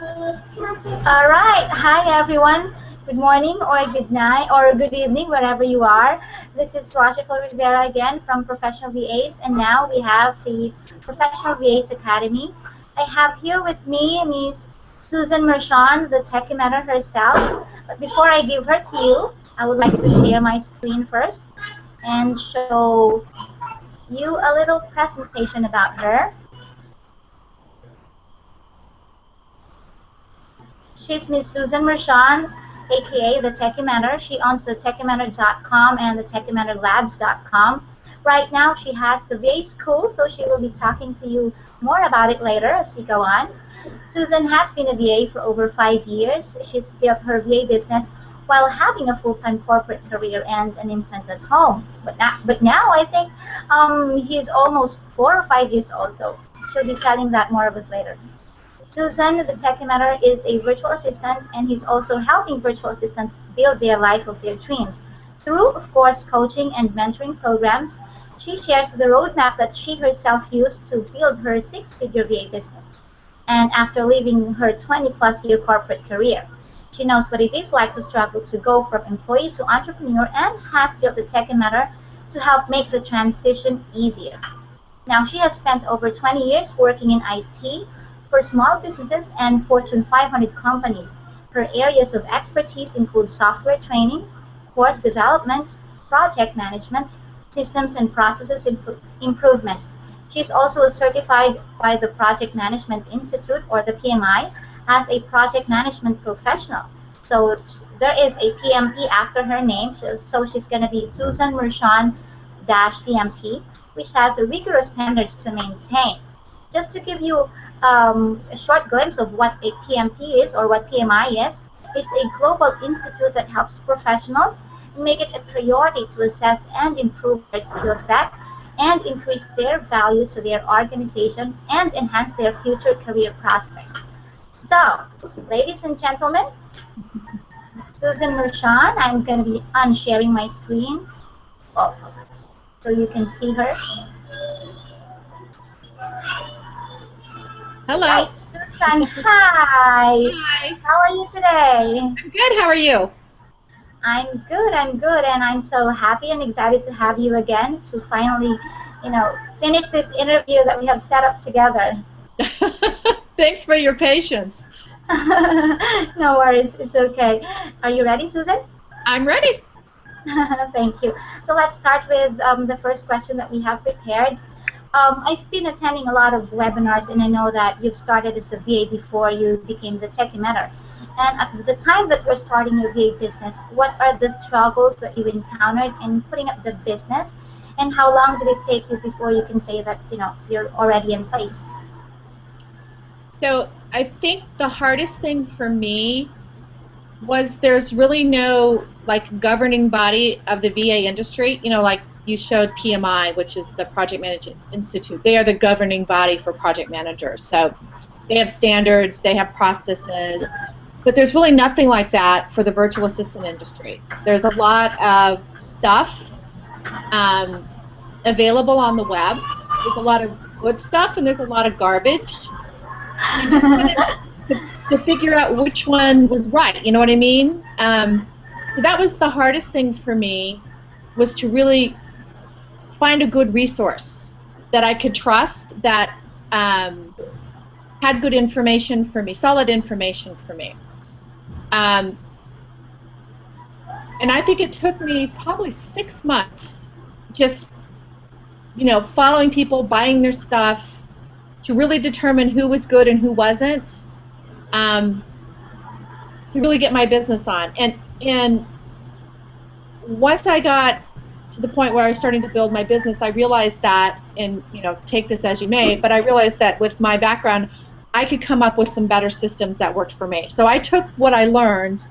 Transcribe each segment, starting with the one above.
All right. Hi, everyone. Good morning or good night or good evening, wherever you are. This is Rochelle Rivera again from Professional VAs, and now we have the Professional VAs Academy. I have here with me Ms. Susan Mershon, the Techie mentor herself. But before I give her to you, I would like to share my screen first and show you a little presentation about her. She's Miss Susan Mershon, aka the Techie Mentor. She owns the TechieMentor.com and the TechieMentorLabs.com. Right now, she has the VA school, so she will be talking to you more about it later as we go on. Susan has been a VA for over 5 years. She's built her VA business while having a full-time corporate career and an infant at home. But now I think he's almost 4 or 5 years old, so she'll be telling that more of us later. Susan, the Techie mentor, is a virtual assistant, and he's also helping virtual assistants build their life of their dreams. Through, of course, coaching and mentoring programs, she shares the roadmap that she herself used to build her 6-figure VA business. And after leaving her 20-plus year corporate career, she knows what it is like to struggle to go from employee to entrepreneur and has built the Techie mentor to help make the transition easier. Now, she has spent over 20 years working in IT, for small businesses and Fortune 500 companies. Her areas of expertise include software training, course development, project management, systems and processes improvement. She is also certified by the Project Management Institute, or the PMI, as a project management professional. So there is a PMP after her name, so she's going to be Susan Mershon-PMP, which has rigorous standards to maintain. Just to give you a short glimpse of what a PMP is or what PMI is, it's a global institute that helps professionals make it a priority to assess and improve their skill set and increase their value to their organization and enhance their future career prospects. So, ladies and gentlemen, Susan Mershon, I'm going to be unsharing my screen so you can see her. Hello. Right, Susan, hi. Hi. How are you today? I'm good. How are you? I'm good, and I'm so happy and excited to have you again to finally, finish this interview that we have set up together. Thanks for your patience. No worries, it's okay. Are you ready, Susan? I'm ready. Thank you. So let's start with the first question that we have prepared. I've been attending a lot of webinars, and I know that you've started as a VA before you became the Techie mentor. And at the time that you're starting your VA business, what are the struggles that you encountered in putting up the business, and how long did it take you before you can say that you're already in place? So I think the hardest thing for me was there's really no governing body of the VA industry. Like you showed PMI, which is the Project Management Institute. They are the governing body for project managers. So they have standards, they have processes, but there's really nothing like that for the virtual assistant industry. There's a lot of stuff available on the web. There's a lot of good stuff and there's a lot of garbage. And just to figure out which one was right, you know what I mean? So that was the hardest thing for me, was to really find a good resource that I could trust, that had good information for me, solid information for me. And I think it took me probably 6 months just, following people, buying their stuff, to really determine who was good and who wasn't, to really get my business on. And once I got to the point where I was starting to build my business, I realized that, and take this as you may, but I realized that with my background, I could come up with some better systems that worked for me. So I took what I learned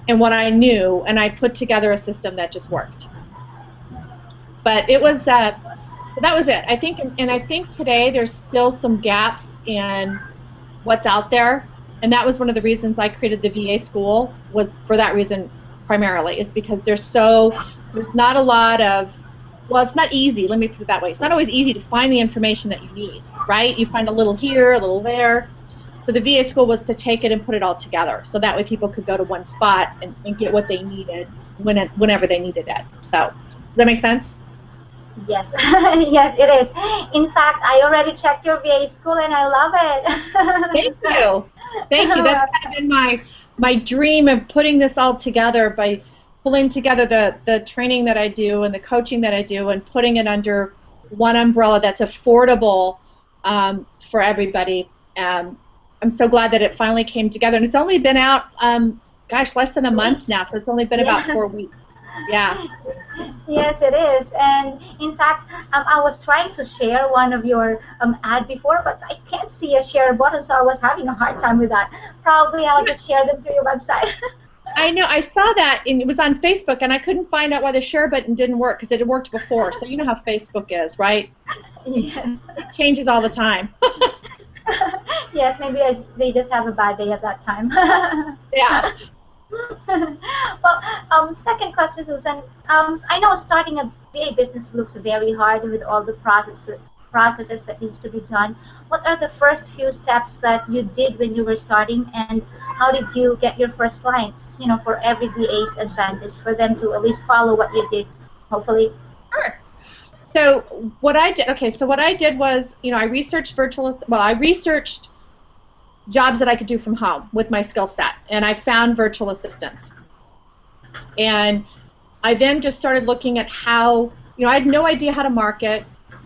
and what I knew, and I put together a system that just worked. But it was that was it. I think, and I think today there's still some gaps in what's out there, and that was one of the reasons I created the VA school, was for that reason primarily, is because there's not a lot of, well, it's not easy, let me put it that way. It's not always easy to find the information that you need, right? You find a little here, a little there. So the VA school was to take it and put it all together, so that way people could go to one spot and get what they needed whenever they needed it. So does that make sense? Yes, yes, it is. In fact, I already checked your VA school and I love it. Thank you. Thank you. That's kind of been my dream of putting this all together, by pulling together the training that I do and the coaching that I do and putting it under one umbrella that's affordable for everybody. I'm so glad that it finally came together. And it's only been out, gosh, less than a month now, so it's only been about 4 weeks. Yeah. Yes, it is. And in fact, I was trying to share one of your ad before, but I can't see a share button, so I was having a hard time with that. Probably I'll just share them through your website. I know. I saw that, and it was on Facebook, and I couldn't find out why the share button didn't work, because it had worked before. So you know how Facebook is, right? Yes. It changes all the time. Yes, maybe they just have a bad day at that time. Yeah. Well, second question, Susan. I know starting a VA business looks very hard with all the processes that needs to be done. What are the first few steps that you did when you were starting, and how did you get your first clients? You know, for every VA's advantage, for them to at least follow what you did, hopefully. Sure. So what I did was, I researched I researched jobs that I could do from home with my skill set, and I found virtual assistants. And I then just started looking at how, I had no idea how to market.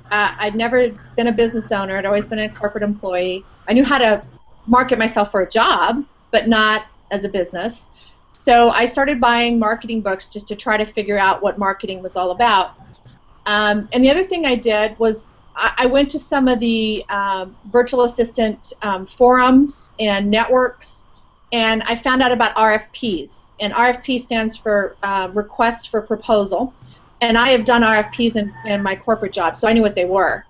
I'd never been a business owner. I'd always been a corporate employee. I knew how to market myself for a job, but not as a business. So I started buying marketing books just to try to figure out what marketing was all about. And the other thing I did was I went to some of the virtual assistant forums and networks, and I found out about RFPs. And RFP stands for Request for Proposal. And I have done RFPs in my corporate job, so I knew what they were.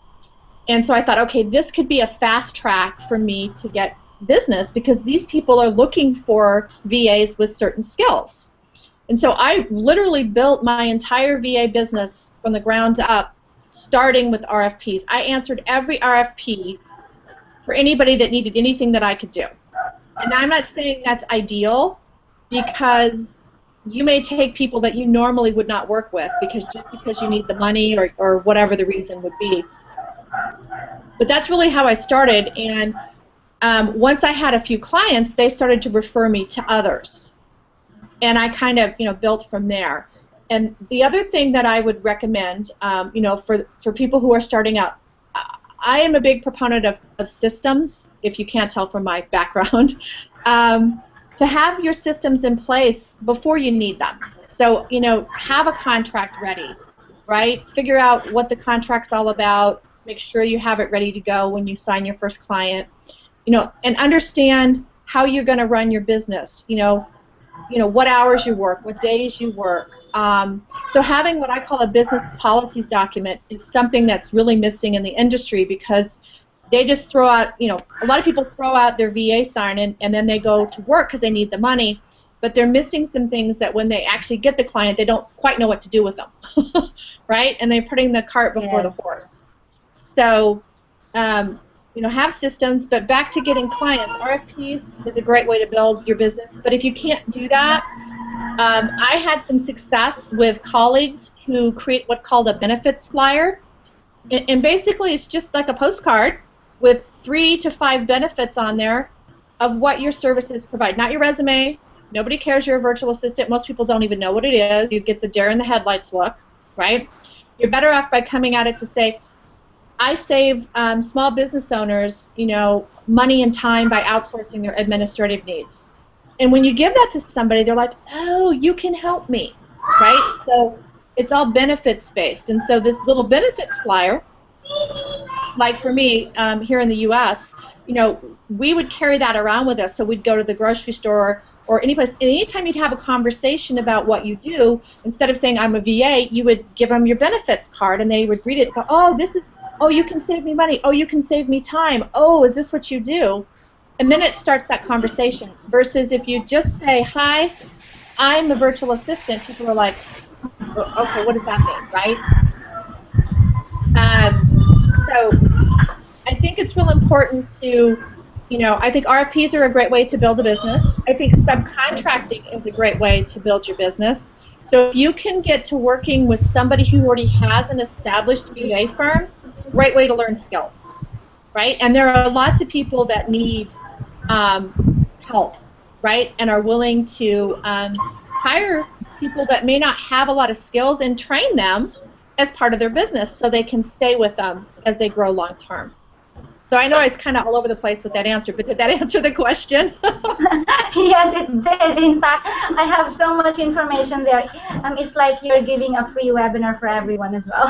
And so I thought, okay, this could be a fast track for me to get business, because these people are looking for VAs with certain skills. And so I literally built my entire VA business from the ground up, starting with RFPs. I answered every RFP for anybody that needed anything that I could do. And I'm not saying that's ideal, because you may take people that you normally would not work with because you need the money or whatever the reason would be. But that's really how I started. And once I had a few clients, they started to refer me to others. And I kind of, built from there. And the other thing that I would recommend, for people who are starting out, I am a big proponent of systems, if you can't tell from my background, to have your systems in place before you need them. So, have a contract ready, right? Figure out what the contract's all about. Make sure you have it ready to go when you sign your first client, and understand how you're going to run your business, what hours you work, what days you work. So having what I call a business policies document is something that's really missing in the industry, because they just throw out, a lot of people throw out their VA sign and then they go to work because they need the money, but they're missing some things that when they actually get the client, they don't quite know what to do with them, right? And they're putting the cart before the horse. So, have systems, but back to getting clients. RFPs is a great way to build your business, but if you can't do that, I had some success with colleagues who create what's called a benefits flyer, and basically it's just like a postcard with 3 to 5 benefits on there of what your services provide. Not your resume. Nobody cares you're a virtual assistant. Most people don't even know what it is. You get the deer in the headlights look, right? You're better off by coming at it to say, I save small business owners, money and time by outsourcing their administrative needs. And when you give that to somebody, they're like, oh, you can help me, right? So it's all benefits based. And so this little benefits flyer, like for me here in the U.S., we would carry that around with us. So we'd go to the grocery store or any place, and anytime you'd have a conversation about what you do, instead of saying I'm a VA, you would give them your benefits card, and they would read it and go, oh, you can save me money. Oh, you can save me time. Oh, is this what you do? And then it starts that conversation. Versus if you just say, hi, I'm a virtual assistant, people are like, okay, what does that mean, right? So I think it's real important to I think RFPs are a great way to build a business. I think subcontracting is a great way to build your business. So if you can get to working with somebody who already has an established VA firm, great way to learn skills, right? And there are lots of people that need help, right, and are willing to hire people that may not have a lot of skills and train them as part of their business so they can stay with them as they grow long term. So I know I was kind of all over the place with that answer, but did that answer the question? Yes, it did. In fact, I have so much information there. It's like you're giving a free webinar for everyone as well.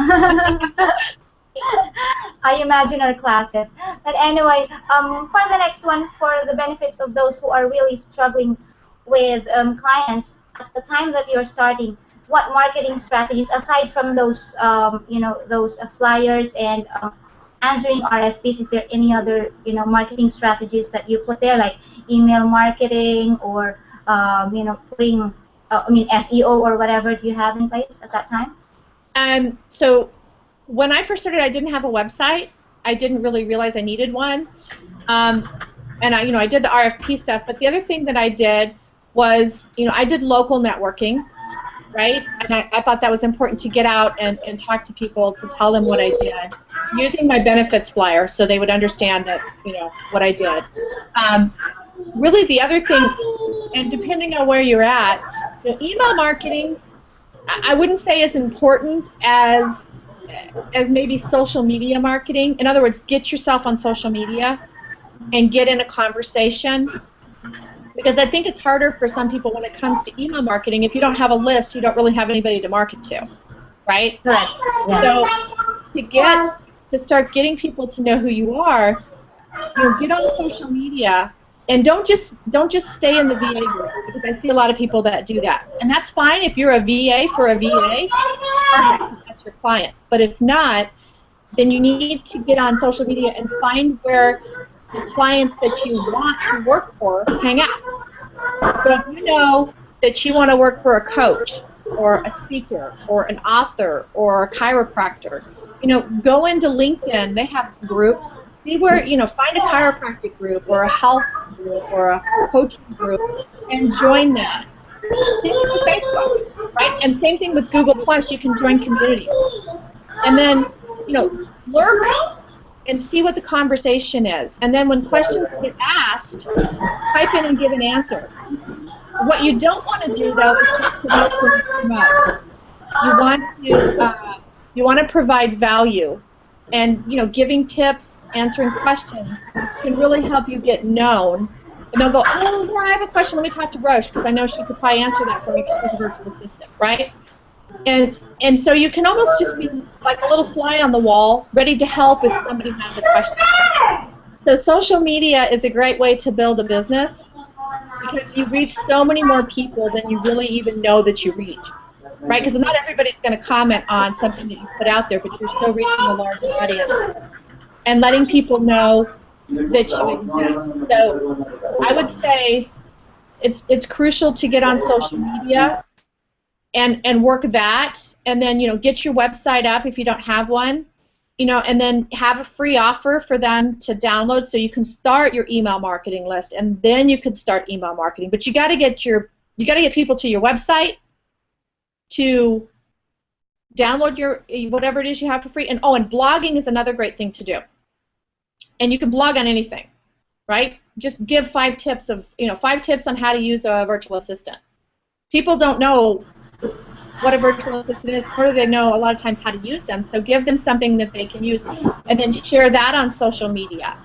I imagine our classes. But anyway, for the next one, for the benefits of those who are really struggling with clients at the time that you're starting, what marketing strategies, aside from those, those flyers and answering RFPs, is there any other, marketing strategies that you put there, like email marketing or, putting, SEO or whatever do you have in place at that time? So when I first started, I didn't have a website. I didn't really realize I needed one. And I did the RFP stuff, but the other thing that I did was, I did local networking, right? And I thought that was important to get out and talk to people, to tell them what I did, using my benefits flyer so they would understand that, what I did. Really the other thing, and depending on where you're at, email marketing, I wouldn't say as important as maybe social media marketing. In other words, get yourself on social media and get in a conversation. Because I think it's harder for some people when it comes to email marketing. If you don't have a list, you don't really have anybody to market to, right? Right. Yeah. So to start getting people to know who you are, get on social media, and don't just stay in the VA groups, because I see a lot of people that do that, and that's fine if you're a VA for a VA. Perfect, that's your client. But if not, then you need to get on social media and find where the clients that you want to work for hang out. So if you know that you want to work for a coach or a speaker or an author or a chiropractor, go into LinkedIn. They have groups. See where, find a chiropractic group or a health group or a coaching group and join that. Same thing with Facebook, right? And same thing with Google+. You can join communities. And then, lurk and see what the conversation is. And then when questions get asked, type in and give an answer. What you don't want to do, though, is just promote. You want to provide value. And, giving tips, answering questions can really help you get known. And they'll go, oh, yeah, I have a question. Let me talk to Roche, because I know she could probably answer that for me as a virtual assistant, right? And so you can almost just be like a little fly on the wall, ready to help if somebody has a question. So social media is a great way to build a business, because you reach so many more people than you really even know that you reach, right? Because not everybody's going to comment on something that you put out there, but you're still reaching a large audience and letting people know that you exist. So I would say it's crucial to get on social media and work that, and then get your website up if you don't have one, and then have a free offer for them to download so you can start your email marketing list, and then you can start email marketing. But you got to get people to your website to download your whatever it is you have for free. And blogging is another great thing to do. And you can blog on anything, right? Just give 5 tips on how to use a virtual assistant. People don't know what a virtual assistant is, nor do they know a lot of times how to use them. So give them something that they can use, and then share that on social media.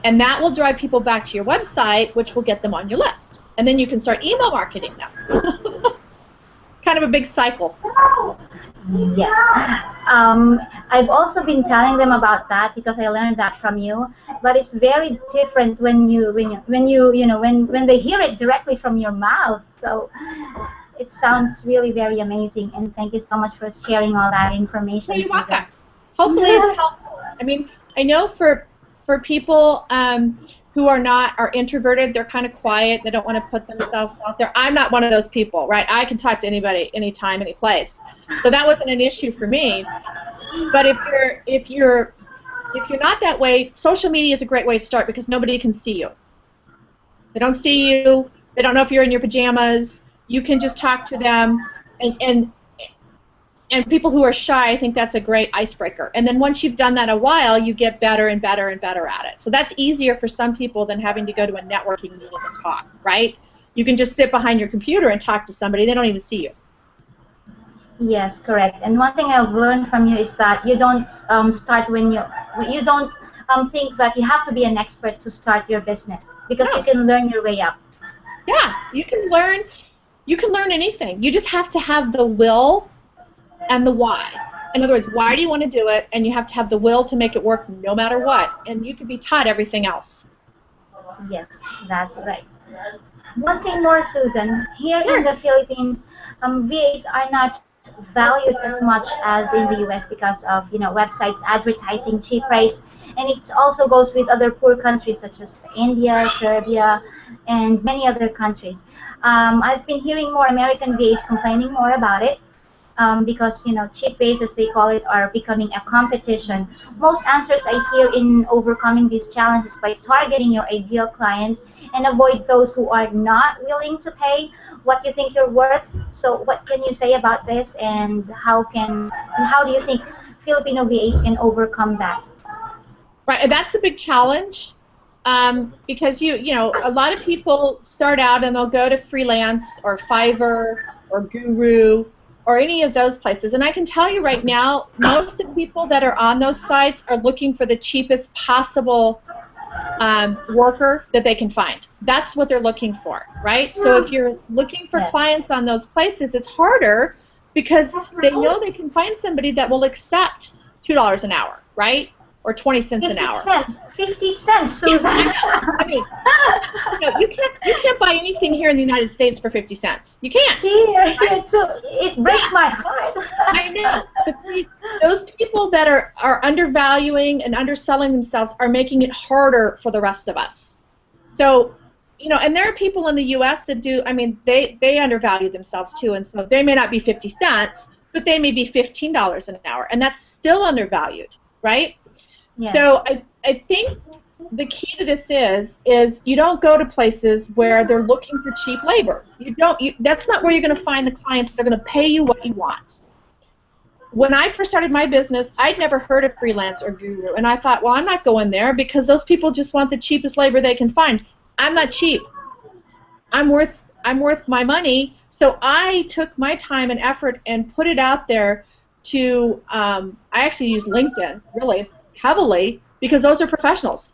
And that will drive people back to your website, which will get them on your list. And then you can start email marketing them. Kind of a big cycle. Yes. I've also been telling them about that, because I learned that from you. But it's very different when they hear it directly from your mouth. So it sounds really very amazing, and thank you so much for sharing all that information. You're welcome. Hopefully it's helpful. I mean, I know for people who are introverted, they're kind of quiet, they don't want to put themselves out there. I'm not one of those people, right? I can talk to anybody, anytime, any place. So that wasn't an issue for me. But if you're not that way, social media is a great way to start, because nobody can see you. They don't see you. They don't know if you're in your pajamas. You can just talk to them, and people who are shy, I think that's a great icebreaker. And then once you've done that a while, you get better and better and better at it. So that's easier for some people than having to go to a networking meeting and talk, right? You can just sit behind your computer and talk to somebody. They don't even see you. Yes, correct. And one thing I've learned from you is that you don't start when you don't think that you have to be an expert to start your business, because No. you can learn your way up. Yeah, you can learn. You can learn anything. You just have to have the will and the why. In other words, why do you want to do it? And you have to have the will to make it work no matter what. And you can be taught everything else. Yes, that's right. One thing more, Susan. Here in the Philippines, VAs are not valued as much as in the US because of websites advertising cheap rates, and it also goes with other poor countries such as India, Serbia, and many other countries. I've been hearing more American VAs complaining more about it. Because cheap base, as they call it, are becoming a competition. Most answers I hear in overcoming these challenges by targeting your ideal client and avoid those who are not willing to pay what you think you're worth. So what can you say about this, and how do you think Filipino VAs can overcome that? Right, that's a big challenge, because a lot of people start out and they'll go to freelance or Fiverr or Guru or any of those places. And I can tell you right now, most of the people that are on those sites are looking for the cheapest possible worker that they can find. That's what they're looking for, right? So if you're looking for clients on those places, it's harder because they know they can find somebody that will accept $2 an hour, right? Or 20 cents an hour. 50 cents, Susan. I mean, you can't buy anything here in the United States for 50 cents. You can't. Here too. It breaks my heart. I know. But see, those people that are undervaluing and underselling themselves are making it harder for the rest of us. So, and there are people in the U.S. that do. I mean, they undervalue themselves too, and so they may not be 50 cents, but they may be $15 an hour, and that's still undervalued, right? Yes. So I think the key to this is you don't go to places where they're looking for cheap labor. That's not where you're going to find the clients that are going to pay you what you want. When I first started my business, I'd never heard of Freelance or Guru, and I thought, well, I'm not going there because those people just want the cheapest labor they can find. I'm not cheap. I'm worth my money. So I took my time and effort and put it out there to. I actually use LinkedIn really heavily because those are professionals.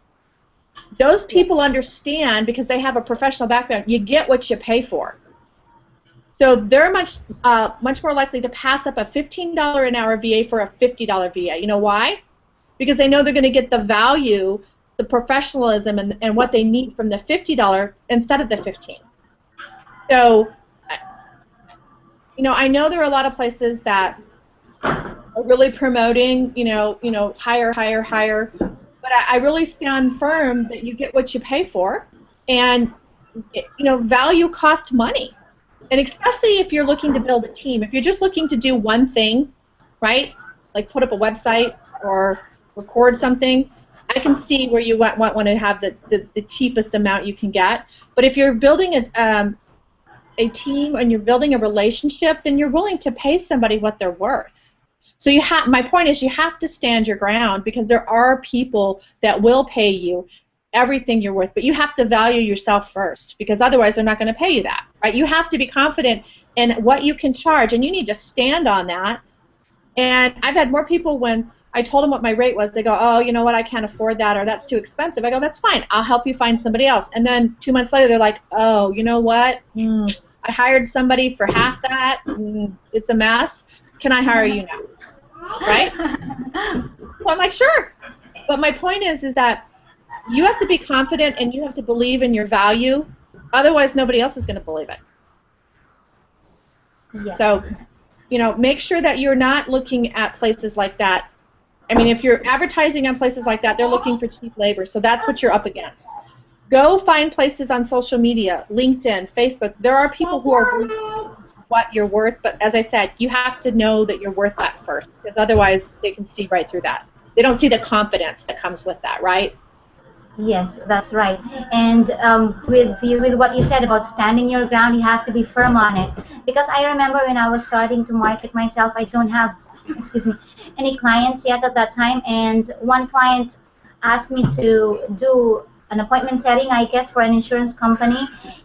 Those people understand because they have a professional background. You get what you pay for. So they're much more likely to pass up a $15 an hour VA for a $50 VA. You know why? Because they know they're going to get the value, the professionalism, and what they need from the $50 instead of the $15. So, I know there are a lot of places that are really promoting, higher, higher, higher. But I really stand firm that you get what you pay for, and value costs money, and especially if you're looking to build a team. If you're just looking to do one thing, right, like put up a website or record something, I can see where you want to have the cheapest amount you can get. But if you're building a team and you're building a relationship, then you're willing to pay somebody what they're worth. So my point is you have to stand your ground because there are people that will pay you everything you're worth, but you have to value yourself first because otherwise they're not going to pay you that, right? You have to be confident in what you can charge, and you need to stand on that. And I've had more people when I told them what my rate was, they go, oh, you know what, I can't afford that, or that's too expensive. I go, that's fine. I'll help you find somebody else. And then 2 months later they're like, oh, you know what, I hired somebody for half that. It's a mess. Can I hire you now? Right? Well, I'm like, sure. But my point is that you have to be confident and you have to believe in your value. Otherwise, nobody else is going to believe it. Yes. So, make sure that you're not looking at places like that. I mean, if you're advertising on places like that, they're looking for cheap labor. So that's what you're up against. Go find places on social media, LinkedIn, Facebook. There are people who are really what you're worth, but as I said, you have to know that you're worth that first, because otherwise they can see right through that. They don't see the confidence that comes with that, right? Yes, that's right. And with what you said about standing your ground, you have to be firm on it. Because I remember when I was starting to market myself, I don't have, excuse me, any clients yet at that time. And one client asked me to do an appointment setting, I guess, for an insurance company.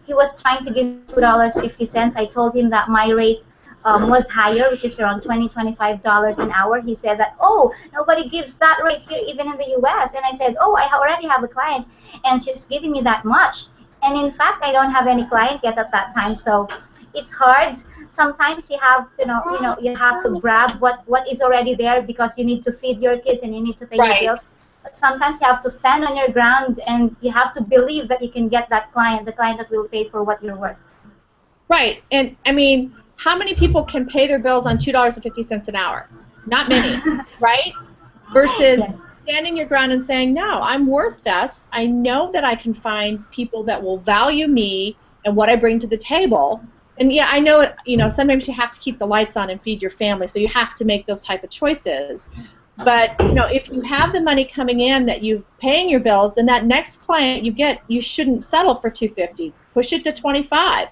He was trying to give me $2.50. I told him that my rate was higher, which is around $25 an hour. He said that, oh, nobody gives that rate here, even in the U.S. And I said, oh, I already have a client, and she's giving me that much. And in fact, I don't have any client yet at that time, so it's hard. Sometimes you have to you have to grab what is already there because you need to feed your kids and you need to pay your Right. bills. But sometimes you have to stand on your ground and you have to believe that you can get that client, the client that will pay for what you're worth. Right. And I mean, how many people can pay their bills on $2.50 an hour? Not many, right? Versus Yes. standing your ground and saying, no, I'm worth this. I know that I can find people that will value me and what I bring to the table. And yeah, I know, sometimes you have to keep the lights on and feed your family, so you have to make those type of choices. But, if you have the money coming in that you're paying your bills, then that next client you get, you shouldn't settle for $2.50. Push it to $25.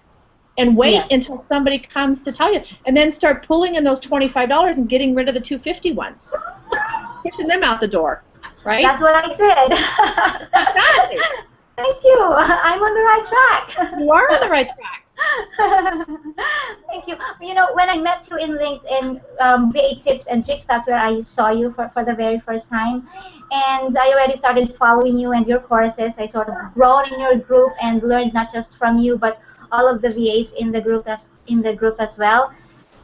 And wait Yes. until somebody comes to tell you, and then start pulling in those $25 and getting rid of the $2.50 ones, pushing them out the door, right? That's what I did. Exactly. Thank you. I'm on the right track. You are on the right track. Thank you. When I met you in LinkedIn, VA Tips and Tricks, that's where I saw you for the very first time. And I already started following you and your courses. I sort of grown in your group and learned not just from you, but all of the VAs in the group as well.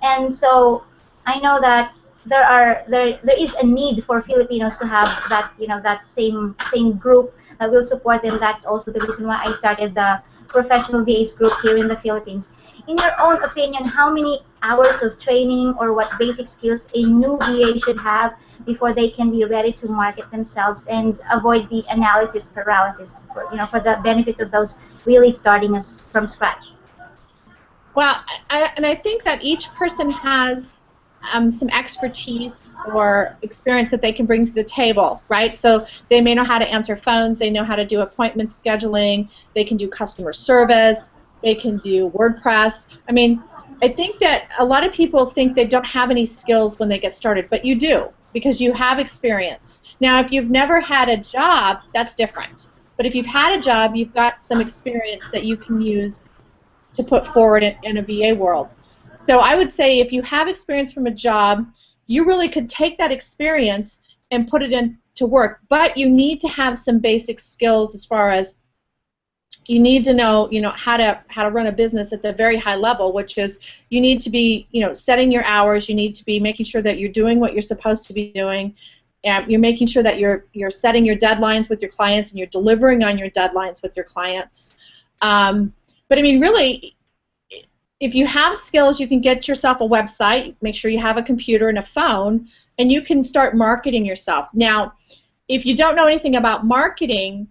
And so I know that there is a need for Filipinos to have that that same group that will support them. That's also the reason why I started the professional VAs group here in the Philippines. In your own opinion, how many hours of training or what basic skills a new VA should have before they can be ready to market themselves and avoid the analysis paralysis for the benefit of those really starting us from scratch? Well, I think that each person has some expertise or experience that they can bring to the table, right? So they may know how to answer phones, they know how to do appointment scheduling, they can do customer service, they can do WordPress. I mean, I think that a lot of people think they don't have any skills when they get started, but you do, because you have experience. Now, if you've never had a job, that's different. But if you've had a job, you've got some experience that you can use to put forward in a VA world. So I would say if you have experience from a job, you really could take that experience and put it into work. But you need to have some basic skills as far as you need to know, how to run a business at the very high level, which is you need to be, setting your hours. You need to be making sure that you're doing what you're supposed to be doing. You're making sure that you're setting your deadlines with your clients and you're delivering on your deadlines with your clients. But I mean, really, if you have skills, you can get yourself a website, make sure you have a computer and a phone, and you can start marketing yourself. Now, if you don't know anything about marketing,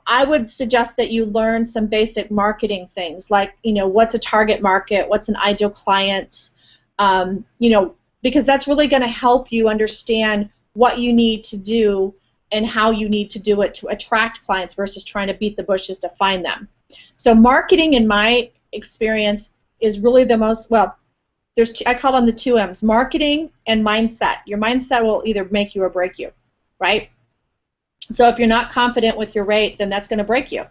I would suggest that you learn some basic marketing things, like, what's a target market, what's an ideal client, because that's really going to help you understand what you need to do and how you need to do it to attract clients versus trying to beat the bushes to find them. So marketing, in my experience, is really the most, well, I call them the 2 M's, marketing and mindset. Your mindset will either make you or break you, right? So if you're not confident with your rate, then that's going to break you.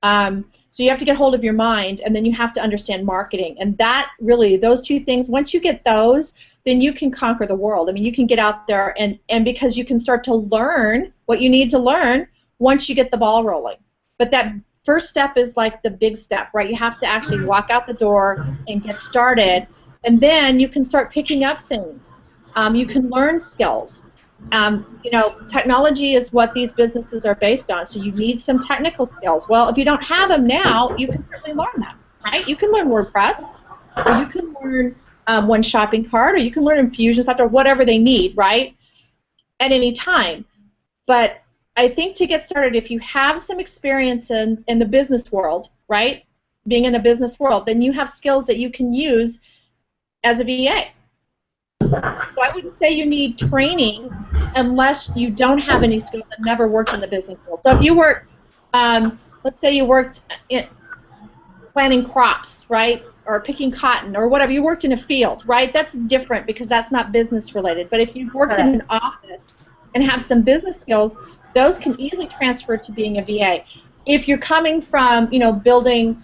So you have to get hold of your mind, and then you have to understand marketing. And that really, those 2 things, once you get those, then you can conquer the world. I mean, you can get out there, and because you can start to learn what you need to learn once you get the ball rolling. But that first step is like the big step, right? You have to actually walk out the door and get started, and then you can start picking up things. You can learn skills. Technology is what these businesses are based on, so you need some technical skills. Well, if you don't have them now, you can certainly learn them, right? You can learn WordPress, or you can learn One Shopping Cart, or you can learn Infusion software, whatever they need, right, at any time. But I think to get started, if you have some experience in the business world, right, being in the business world, then you have skills that you can use as a VA. So I wouldn't say you need training unless you don't have any skills and never worked in the business field. So if you worked, let's say you worked in planting crops, right, or picking cotton or whatever, you worked in a field, right, that's different because that's not business related. But if you've worked in an office and have some business skills, those can easily transfer to being a VA. If you're coming from, you know, building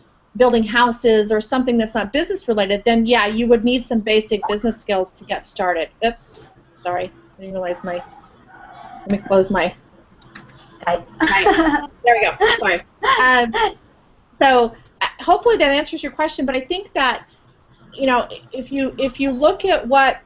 houses or something that's not business related, then yeah, you would need some basic business skills to get started. Oops, sorry, I didn't realize let me close my Skype. There we go, sorry. So hopefully that answers your question, but I think that, you know, if you look at what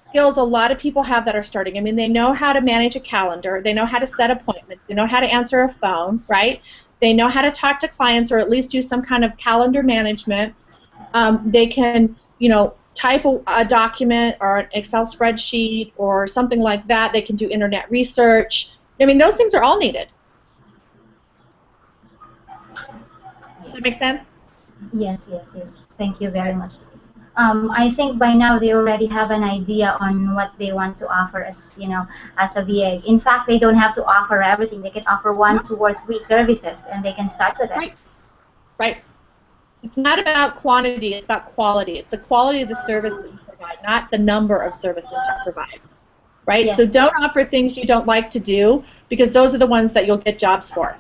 skills a lot of people have that are starting, I mean, they know how to manage a calendar, they know how to set appointments, they know how to answer a phone, right? They know how to talk to clients or at least do some kind of calendar management. They can, you know, type a document or an Excel spreadsheet or something like that. They can do internet research. I mean, those things are all needed. Does that make sense? Yes, yes, yes. Thank you very much. I think by now they already have an idea on what they want to offer as, you know, as a VA. In fact, they don't have to offer everything. They can offer 1, 2, or 3 services, and they can start with it. Right. Right. It's not about quantity. It's about quality. It's the quality of the service that you provide, not the number of services you provide. Right. Yes. So don't offer things you don't like to do because those are the ones that you'll get jobs for.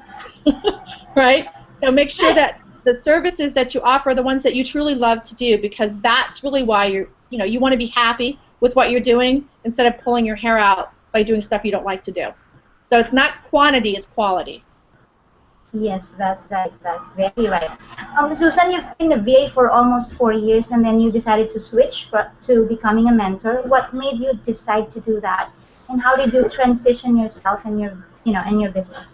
Right. So make sure that the services that you offer are the ones that you truly love to do, because that's really why you want to be happy with what you're doing instead of pulling your hair out by doing stuff you don't like to do. So it's not quantity, it's quality. Yes, that's right. That's very right. Susan, you've been a VA for almost 4 years, and then you decided to switch to becoming a mentor. What made you decide to do that, and how did you transition yourself and your business?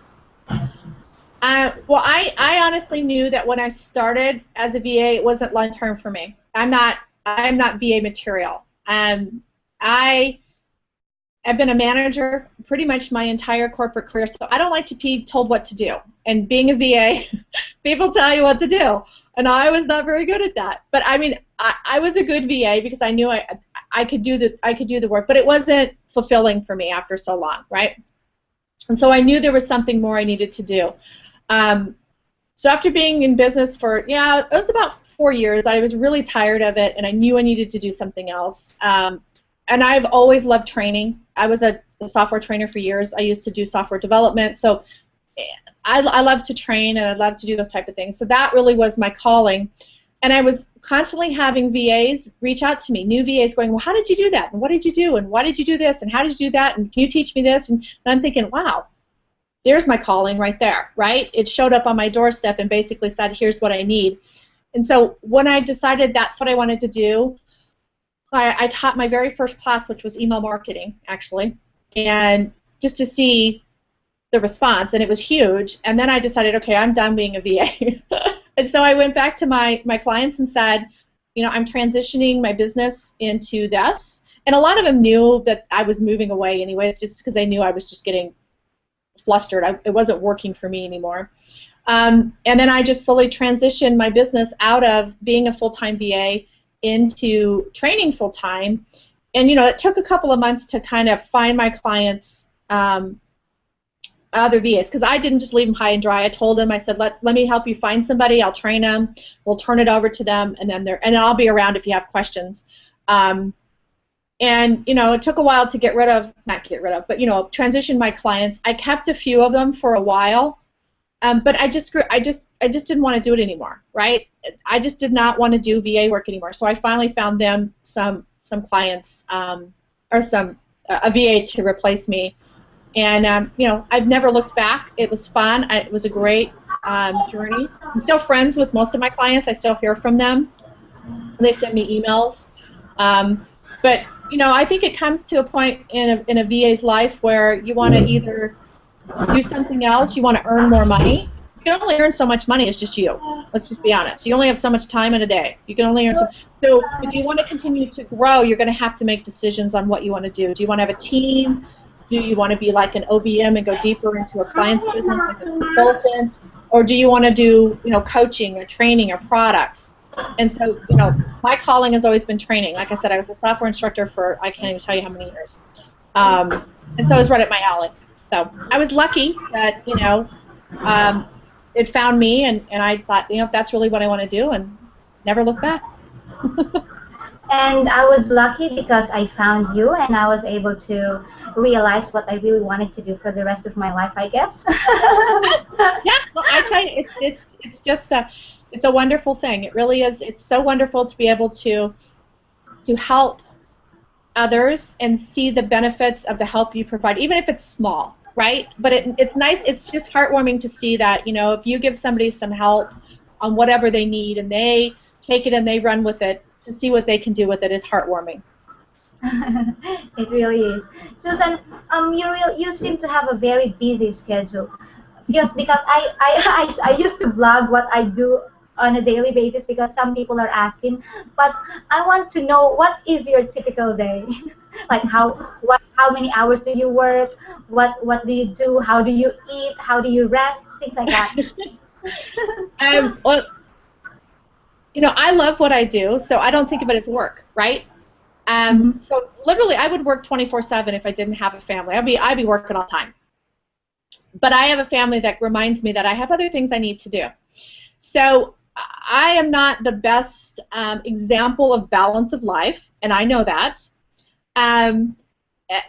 Well, I honestly knew that when I started as a VA, it wasn't long term for me. I'm not VA material. I have been a manager pretty much my entire corporate career, so I don't like to be told what to do. And being a VA, people tell you what to do, and I was not very good at that. But I mean, I was a good VA because I knew I could do the work, but it wasn't fulfilling for me after so long, right? And so I knew there was something more I needed to do. So after being in business for, it was about 4 years, I was really tired of it, and I knew I needed to do something else. And I've always loved training. I was a software trainer for years. I used to do software development, so I love to train, and I love to do those type of things. So that really was my calling. And I was constantly having VAs reach out to me, new VAs going, well, how did you do that? And what did you do? And why did you do this? And how did you do that? And can you teach me this? And I'm thinking, wow, there's my calling right there, right? It showed up on my doorstep and basically said, here's what I need. And so when I decided that's what I wanted to do, I taught my very first class, which was email marketing, actually, and just to see the response, and it was huge. And then I decided, okay, I'm done being a VA. And so I went back to my clients and said, I'm transitioning my business into this. And a lot of them knew that I was moving away anyways, just because they knew I was just getting flustered. It wasn't working for me anymore. And then I just slowly transitioned my business out of being a full-time VA into training full-time. And, it took a couple of months to kind of find my clients, other VAs, because I didn't just leave them high and dry. I told them, I said, let me help you find somebody. I'll train them. We'll turn it over to them, and then I'll be around if you have questions. And it took a while to transition my clients. I kept a few of them for a while, but I just didn't want to do it anymore, right? I just did not want to do VA work anymore. So I finally found them some clients or a VA to replace me. And I've never looked back. It was fun. It was a great journey. I'm still friends with most of my clients. I still hear from them. They send me emails. But I think it comes to a point in a VA's life where you want to either do something else, you want to earn more money. You can only earn so much money. It's just you. Let's just be honest. You only have so much time in a day. You can only earn so if you want to continue to grow, you're going to have to make decisions on what you want to do. Do you want to have a team? Do you want to be like an OBM and go deeper into a client's business like a consultant? Or do you want to do coaching or training or products? And so, my calling has always been training. Like I said, I was a software instructor for I can't even tell you how many years. And so it was right up my alley. So I was lucky that, it found me, and I thought, that's really what I want to do, and never look back. And I was lucky because I found you, and I was able to realize what I really wanted to do for the rest of my life, I guess. Yeah, well, I tell you, it's just it's a wonderful thing. It really is. It's so wonderful to be able to help others and see the benefits of the help you provide, even if it's small, right? But it's nice. It's just heartwarming to see that, if you give somebody some help on whatever they need, and they take it and they run with it, to see what they can do with it is heartwarming. It really is. Susan, you seem to have a very busy schedule. Because I used to blog what I do on a daily basis because some people are asking, but I want to know, what is your typical day? Like how many hours do you work? What do you do? How do you eat? How do you rest? Things like that. Well, I love what I do, so I don't think of it as work, right? So literally, I would work 24/7 if I didn't have a family. I'd be working all the time. But I have a family that reminds me that I have other things I need to do. So I am not the best example of balance of life, and I know that.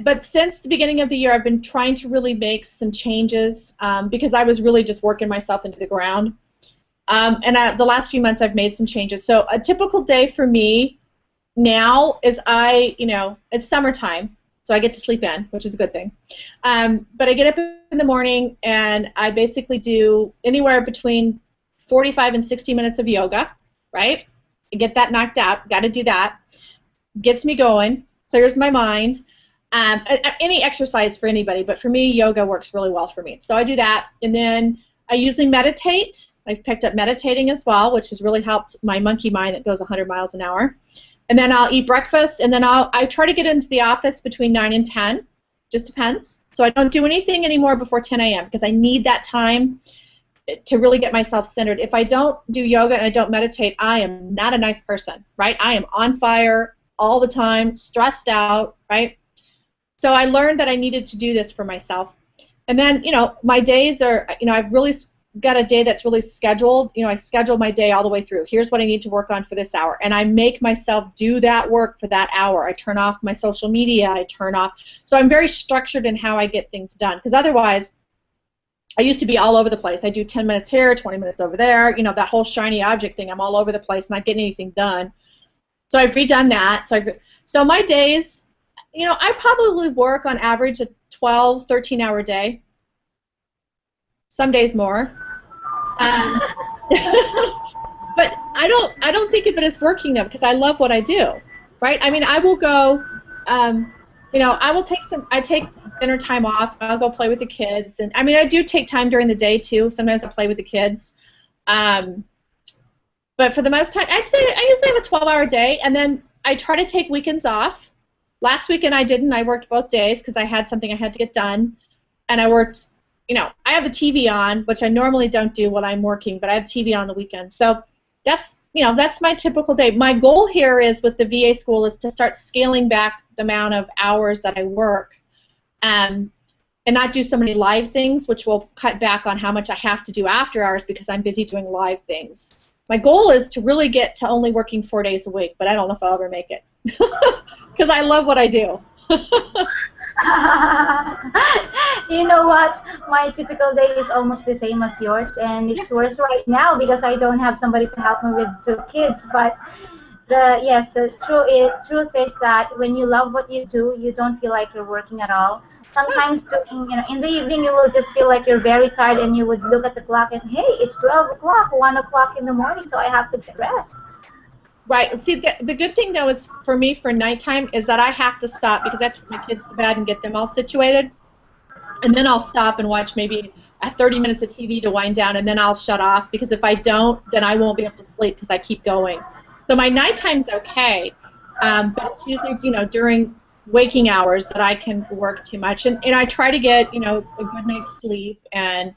But since the beginning of the year, I've been trying to really make some changes because I was really just working myself into the ground. And the last few months, I've made some changes. So a typical day for me now is it's summertime, so I get to sleep in, which is a good thing. But I get up in the morning, and I basically do anywhere between 45 and 60 minutes of yoga, right? I get that knocked out. Got to do that. Gets me going, clears my mind. Any exercise for anybody, but for me, yoga works really well for me. So I do that, and then I usually meditate. I've picked up meditating as well, which has really helped my monkey mind that goes 100 miles an hour. And then I'll eat breakfast, and then I try to get into the office between 9 and 10. Just depends. So I don't do anything anymore before 10 a.m. because I need that time to really get myself centered. If I don't do yoga and I don't meditate, I am not a nice person, right? I am on fire all the time, stressed out, right? So I learned that I needed to do this for myself. And then, my days are, I've really got a day that's really scheduled. I schedule my day all the way through. Here's what I need to work on for this hour. And I make myself do that work for that hour. I turn off my social media. I turn off. So I'm very structured in how I get things done. Because otherwise, I used to be all over the place. I do 10 minutes here, 20 minutes over there. That whole shiny object thing. I'm all over the place, not getting anything done. So I've redone that. So my days, I probably work on average a 12, 13-hour day. Some days more. But I don't think of it as working though, because I love what I do, right? I mean, I will go, I take dinner time off. I'll go play with the kids, and I mean, I do take time during the day too. Sometimes I play with the kids, but for the most part, I'd say I usually have a 12-hour day, and then I try to take weekends off. Last weekend I didn't. I worked both days because I had something I had to get done, and I worked. I have the TV on, which I normally don't do when I'm working, but I have TV on the weekend. So that's my typical day. My goal here is with the VA school is to start scaling back the amount of hours that I work, and not do so many live things, which will cut back on how much I have to do after hours because I'm busy doing live things. My goal is to really get to only working 4 days a week, but I don't know if I'll ever make it because I love what I do. You know what? My typical day is almost the same as yours, and it's worse right now because I don't have somebody to help me with 2 kids. But the truth is that when you love what you do, you don't feel like you're working at all. Sometimes in the evening you will just feel like you're very tired, and you would look at the clock and, hey, it's 12 o'clock, 1 o'clock in the morning, so I have to get rest. Right. See, the good thing, though, is for me for nighttime is that I have to stop because I have to put my kids to bed and get them all situated. And then I'll stop and watch maybe 30 minutes of TV to wind down, and then I'll shut off because if I don't, then I won't be able to sleep because I keep going. So my nighttime's okay, but it's usually, during waking hours that I can work too much. And I try to get, a good night's sleep and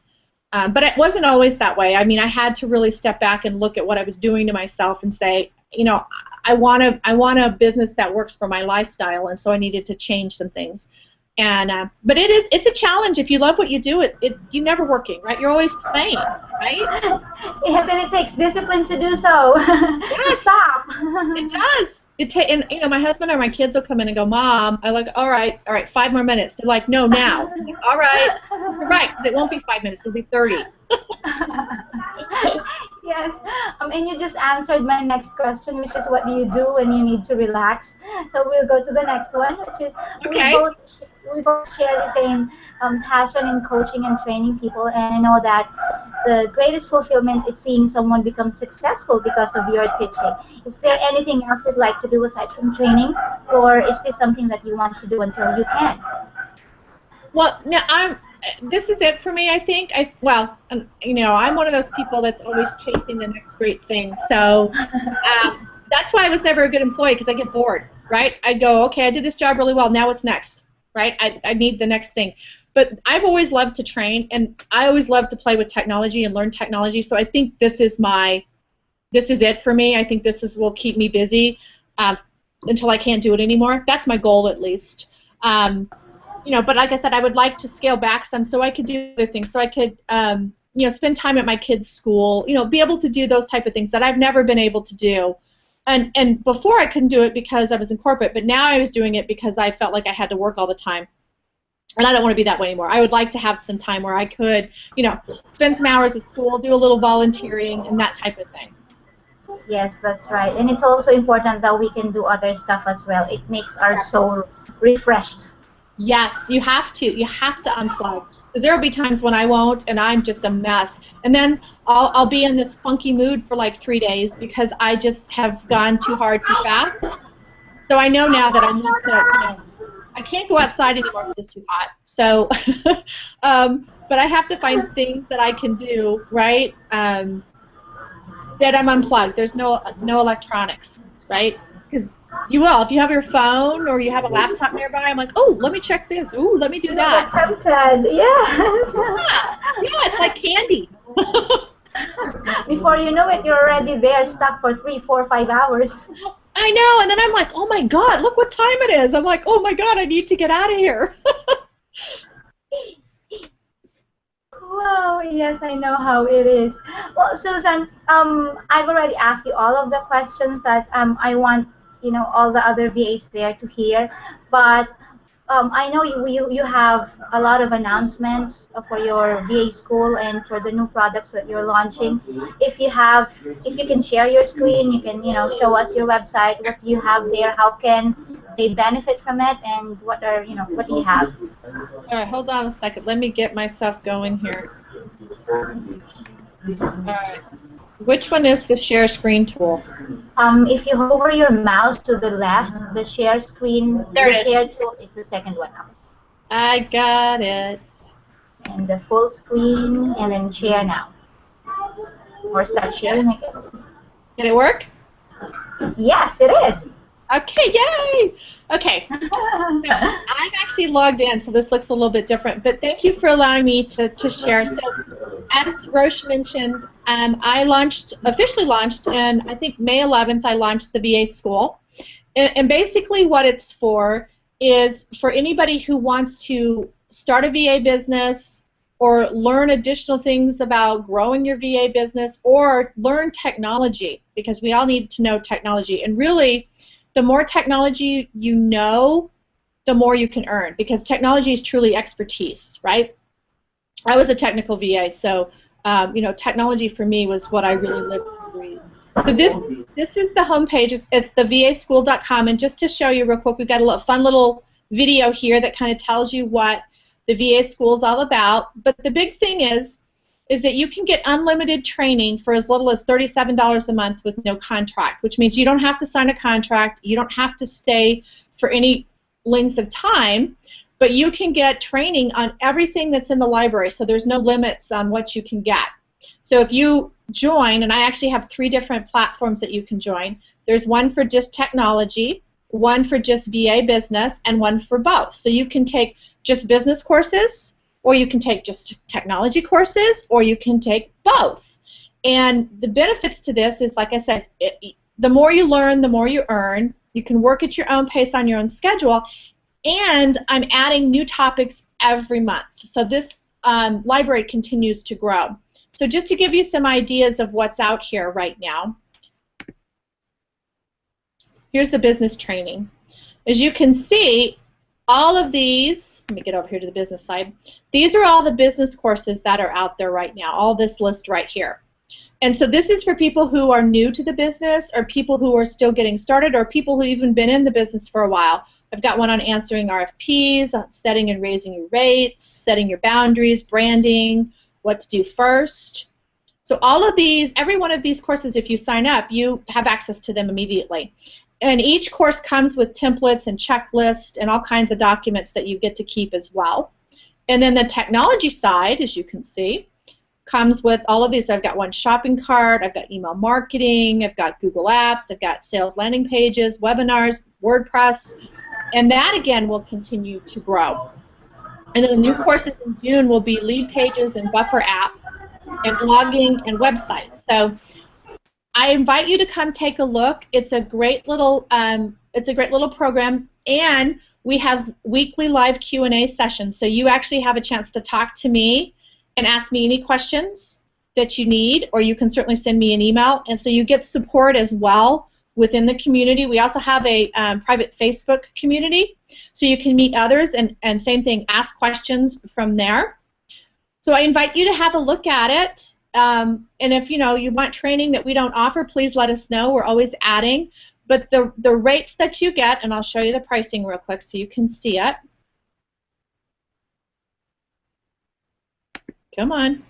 But it wasn't always that way. I mean, I had to really step back and look at what I was doing to myself and say, you know, I want a business that works for my lifestyle, and so I needed to change some things. And but it's a challenge. If you love what you do, you're never working, right? You're always playing, right? Yes, and it takes discipline to do so. Yes, to stop. It does. And you know, my husband or my kids will come in and go, Mom, I like, all right, 5 more minutes. They're like, no, now. I'm like, all right, you're right, because it won't be 5 minutes, it'll be 30. Yes, and you just answered my next question, which is what do you do when you need to relax? So we'll go to the next one, which is Okay. we both share the same passion in coaching and training people, and I know that the greatest fulfillment is seeing someone become successful because of your teaching. Is there anything else you'd like to do aside from training, or is this something that you want to do until you can? Well, no, this is it for me, I think. You know, I'm one of those people that's always chasing the next great thing. So that's why I was never a good employee, because I get bored, right? I'd go, okay, I did this job really well. Now what's next, right? I need the next thing. But I've always loved to train, and I always love to play with technology and learn technology. So I think this is it for me. I think will keep me busy until I can't do it anymore. That's my goal, at least. You know, but like I said, I would like to scale back some so I could do other things. So I could, you know, spend time at my kids' school. You know, be able to do those type of things that I've never been able to do. And before I couldn't do it because I was in corporate, but now I was doing it because I felt like I had to work all the time. And I don't want to be that way anymore. I would like to have some time where I could, you know, spend some hours at school, do a little volunteering, and that type of thing. Yes, that's right. And it's also important that we can do other stuff as well. It makes our soul refreshed. Yes, you have to. You have to unplug. There will be times when I won't, and I'm just a mess. And then I'll be in this funky mood for like 3 days because I just have gone too hard too fast. So I know now that I need to, you know, I can't go outside anymore because it's too hot. So, but I have to find things that I can do, right, that I'm unplugged. There's no electronics, right? Because you will. If you have your phone or you have a laptop nearby, I'm like, oh, let me check this. Ooh, let me do that. Tempted, yes. Yeah, it's like candy. Before you know it, you're already there, stuck for 3, 4, 5 hours. I know, and then I'm like, oh my God, look what time it is. I'm like, oh my God, I need to get out of here. Wow, yes, I know how it is. Well, Susan, I've already asked you all of the questions that I want, you know, all the other VAs there to hear, but I know you have a lot of announcements for your VA school and for the new products that you're launching. If you can share your screen, you can, you know, show us your website. What do you have there? How can they benefit from it? And what do you have? All right, hold on a second. Let me get myself going here. All right. Which one is the share screen tool? If you hover your mouse to the left, the share screen, share tool is the second one. I got it. And the full screen, and then share now. Or start sharing again. Did it work? Yes, it is. Okay, yay! Okay, so I'm actually logged in, so this looks a little bit different, but thank you for allowing me to share. So, as Roche mentioned, I officially launched, and I think May 11th I launched the VA School. And basically what it's for is for anybody who wants to start a VA business or learn additional things about growing your VA business or learn technology, because we all need to know technology. And really, the more technology you know, the more you can earn, because technology is truly expertise, right? I was a technical VA, so you know, technology for me was what I really lived and breathed. So this is the homepage. It's the vaschool.com, and just to show you real quick, we've got a fun little video here that kind of tells you what the VA School is all about. But the big thing is that you can get unlimited training for as little as $37 a month with no contract, which means you don't have to sign a contract, you don't have to stay for any length of time, but you can get training on everything that's in the library, so there's no limits on what you can get. So if you join, and I actually have 3 different platforms that you can join. There's one for just technology, one for just VA business, and one for both. So you can take just business courses, or you can take just technology courses, or you can take both. And the benefits to this is, like I said, the more you learn, the more you earn. You can work at your own pace on your own schedule, and I'm adding new topics every month. So this library continues to grow. So just to give you some ideas of what's out here right now, here's the business training. As you can see, all of these, let me get over here to the business side, these are all the business courses that are out there right now, all this list right here. And so this is for people who are new to the business, or people who are still getting started, or people who even been in the business for a while. I've got one on answering RFPs, on setting and raising your rates, setting your boundaries, branding, what to do first. So all of these, every one of these courses, if you sign up, you have access to them immediately. And each course comes with templates and checklists and all kinds of documents that you get to keep as well. And then the technology side, as you can see, comes with all of these. I've got one shopping cart, I've got email marketing, I've got Google Apps, I've got sales landing pages, webinars, WordPress, and that again will continue to grow. And then the new courses in June will be lead pages and buffer app and blogging and websites. So I invite you to come take a look. It's a great little program, and we have weekly live Q&A sessions. So you actually have a chance to talk to me and ask me any questions that you need, or you can certainly send me an email. And so you get support as well within the community. We also have a private Facebook community, so you can meet others and same thing, ask questions from there. So I invite you to have a look at it. And if you want training that we don't offer, please let us know. We're always adding. But the rates that you get, and I'll show you the pricing real quick so you can see it. Come on.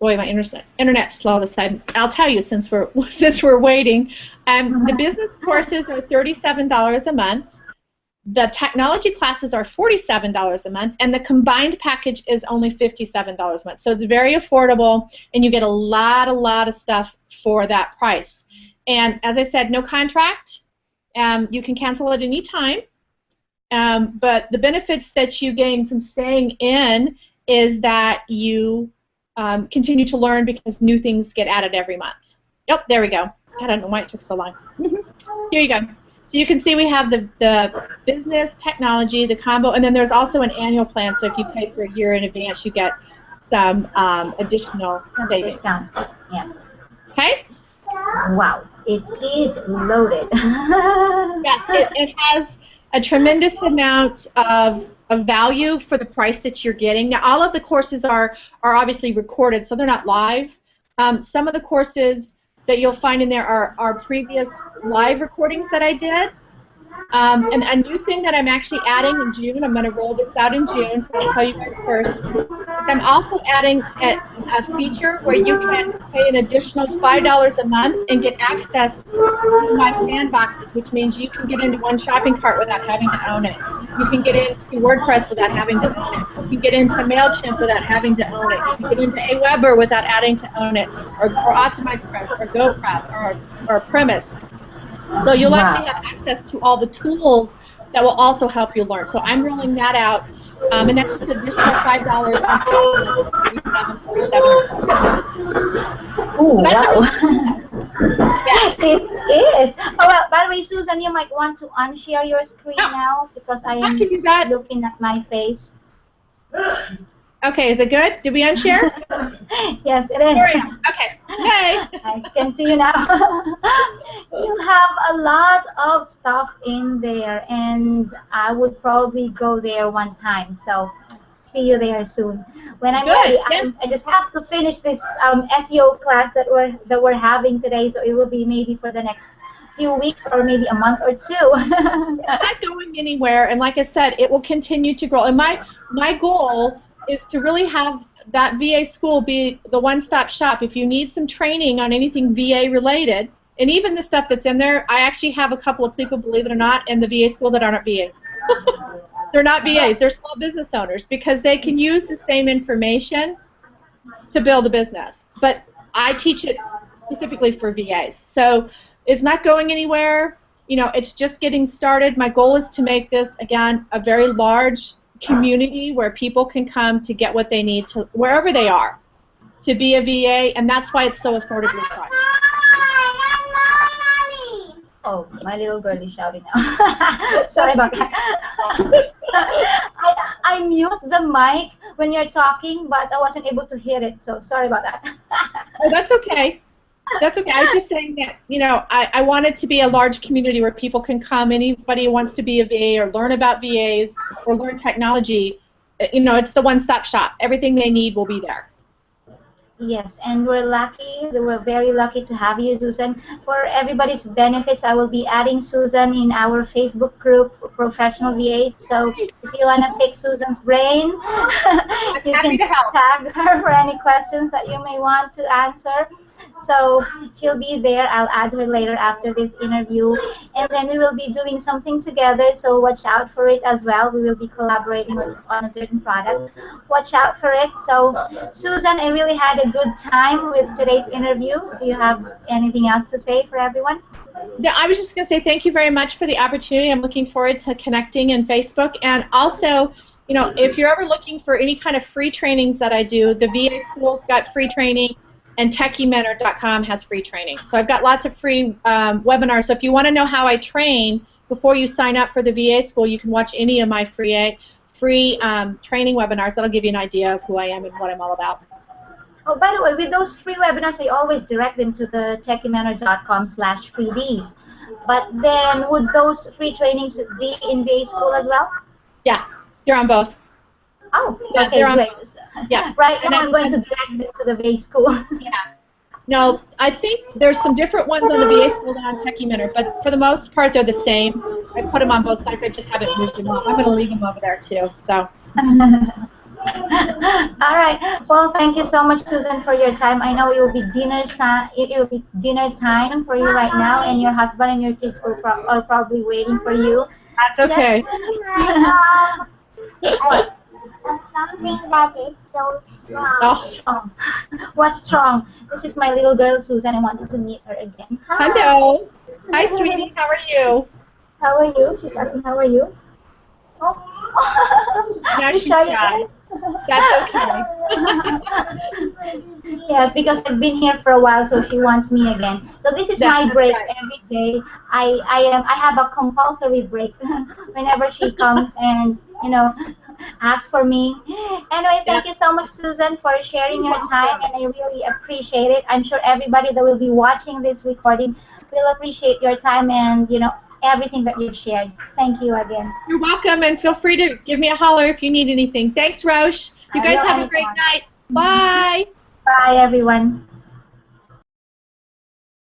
Boy, my internet's slow this time. I'll tell you, since we're waiting. The business courses are $37 a month. The technology classes are $47 a month, and the combined package is only $57 a month. So it's very affordable, and you get a lot of stuff for that price. And as I said, no contract. You can cancel at any time. But the benefits that you gain from staying in is that you continue to learn, because new things get added every month. Yep, there we go. God, I don't know why it took so long. Here you go. So you can see we have the business, technology, the combo, and then there's also an annual plan. So if you pay for a year in advance, you get some additional savings. Discounts. Yeah. Okay? Wow, it is loaded. Yes, it has a tremendous amount of value for the price that you're getting. Now, all of the courses are obviously recorded, so they're not live. Some of the courses that you'll find in there are previous live recordings that I did. And a new thing that I'm actually adding in June, I'm going to roll this out in June, so I'll tell you guys first. I'm also adding a feature where you can pay an additional $5 a month and get access to my sandboxes, which means you can get into one shopping cart without having to own it. You can get into WordPress without having to own it. You can get into MailChimp without having to own it. You can get into Aweber without having to own it, or OptimizePress, or GoPress, or Premise. So you'll actually have access to all the tools that will also help you learn. So I'm rolling that out, and that's just additional $5 on top of the Oh, wow. It is. Oh, well, by the way, Susan, you might want to unshare your screen now, because I am looking at my face. Okay, is it good? Did we unshare? Yes, it is. Okay. Hey. I can see you now. You have a lot of stuff in there, and I would probably go there one time. So see you there soon. When I'm ready, I just have to finish this SEO class that we're having today. So it will be maybe for the next few weeks, or maybe a month or two. It's not going anywhere, and like I said, it will continue to grow. And my goal is to really have that VA school be the one-stop shop. If you need some training on anything VA related, and even the stuff that's in there, I actually have a couple of people, believe it or not, in the VA school that aren't VAs. They're not VAs, they're small business owners, because they can use the same information to build a business. But I teach it specifically for VAs. So it's not going anywhere. You know, it's just getting started. My goal is to make this, again, a very large community where people can come to get what they need to wherever they are to be a VA, and that's why it's so affordably priced. Oh, my little girl is shouting now. Sorry about that. I mute the mic when you're talking, but I wasn't able to hear it, so sorry about that. Oh, that's okay. That's okay. I was just saying that, you know, I want it to be a large community where people can come. Anybody who wants to be a VA or learn about VAs or learn technology, you know, it's the one-stop shop. Everything they need will be there. Yes, and we're lucky. We're very lucky to have you, Susan. For everybody's benefits, I will be adding Susan in our Facebook group for professional VAs. So if you want to pick Susan's brain, you can tag her for any questions that you may want to answer. So she'll be there. I'll add her later after this interview. And then we will be doing something together, so watch out for it as well. We will be collaborating on a certain product. Watch out for it. So, Susan, I really had a good time with today's interview. Do you have anything else to say for everyone? Yeah, I was just going to say thank you very much for the opportunity. I'm looking forward to connecting in Facebook. And also, you know, if you're ever looking for any kind of free trainings that I do, the VA School's got free training, and TechieMentor.com has free training. So I've got lots of free webinars. So if you want to know how I train before you sign up for the VA School, you can watch any of my free training webinars. That'll give you an idea of who I am and what I'm all about. Oh, by the way, with those free webinars, I always direct them to the TechieMentor.com/freebies. But then, would those free trainings be in VA School as well? Yeah, they're on both. Oh, okay, great. Yeah. Right now I'm going to direct them to the VA School. Yeah. No, I think there's some different ones on the VA School than on Techie Mentor, but for the most part they're the same. I put them on both sides. I just haven't moved them up. I'm going to leave them over there too. So. All right. Well, thank you so much, Susan, for your time. I know it will be dinner time for you right now, and your husband and your kids are probably waiting for you. That's okay. What? Something that is so strong. Oh. What's strong? This is my little girl, Susan. I wanted to meet her again. Hi. Hello. Hi, sweetie. How are you? How are you? She's asking, how are you? Oh. Now You she's shy shy. again? That's okay. Yes, because I've been here for a while, so she wants me again. So this is my break every day. I have a compulsory break whenever she comes and asks for me. Anyway, thank you so much, Susan, for sharing your time, and I really appreciate it. I'm sure everybody that will be watching this recording will appreciate your time and everything that you've shared. Thank you again. You're welcome, and feel free to give me a holler if you need anything. Thanks, Roche. You guys have a great night. Bye. Bye, everyone.